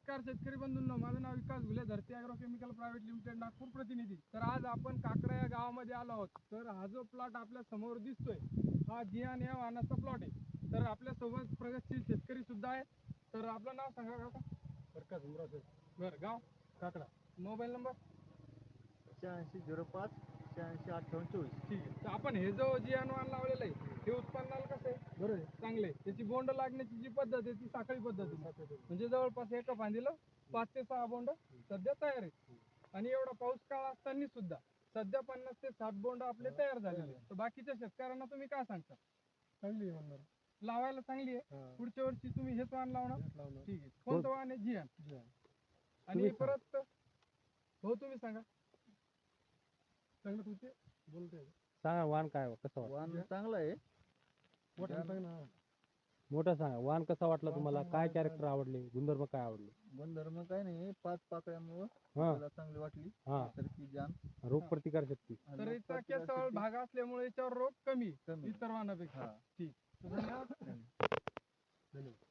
नमस्कार शेतकरी बंधूंनो, माझं नाव विकास घुले, धरती agro chemical private limited Nagpur प्रतिनिधी. तर आज आपण काकडा या गावामध्ये आलो आहोत. तर हा जो प्लॉट आपल्या समोर दिसतोय हा जियान या वाहनाचा प्लॉट आहे. तर आपल्या सोबत प्रगतशील शेतकरी सुद्धा आहे. तर आपलं नाव सांगा काका. प्रकाश उमरासे. बरं, गाव काकडा. Mobile number 8605 865824. ठीक आहे. तर आपण हे जो जियान वाहन लावलेलं आहे हे उत्पन्नाला कसं आहे? बरं आहे, चांगले. त्याची बोंड लागण्याची जी पद्धत आहे ती साखळी पद्धत आहे. म्हणजे जवळपास एका फांदीला 5 ते 6 बोंड सध्या तयार आहेत. आणि एवढा पाऊस काळ असताना सुद्धा सध्या 50 ते 60 बोंड आपले तयार झालेले. तर बाकीच्या शेतकऱ्यांना तुम्ही काय सांगता? चांगली आहे म्हणणार, लावायला चांगली आहे. पुढच्या वर्षी तुम्ही हेच वाहन लावणार? ठीक आहे. कोणतं वाहन आहे? जियान. आणि परत हो तुम्ही सांगा. चांगलं तुमचे बोलते सांगा वाहन काय कसं वाटलं? वाहन चांगलं आहे. मोठं सांगा वाहन कसा वाटला तुम्हाला? काय कॅरेक्टर आवडले? गुणधर्म काय आवडले? गुणधर्म काय नाही, 5 पाकळ्यामुळं हा. आपल्याला चांगली वाटली. हा. सारखी जान रोग प्रतिकार शक्ती. तर याचा केसाळ भाग असल्यामुळे याच्यावर रोग कमी कमी. इतर वाहनापेक्षा. हा. ठीक. धन्यवाद. धन्यवाद.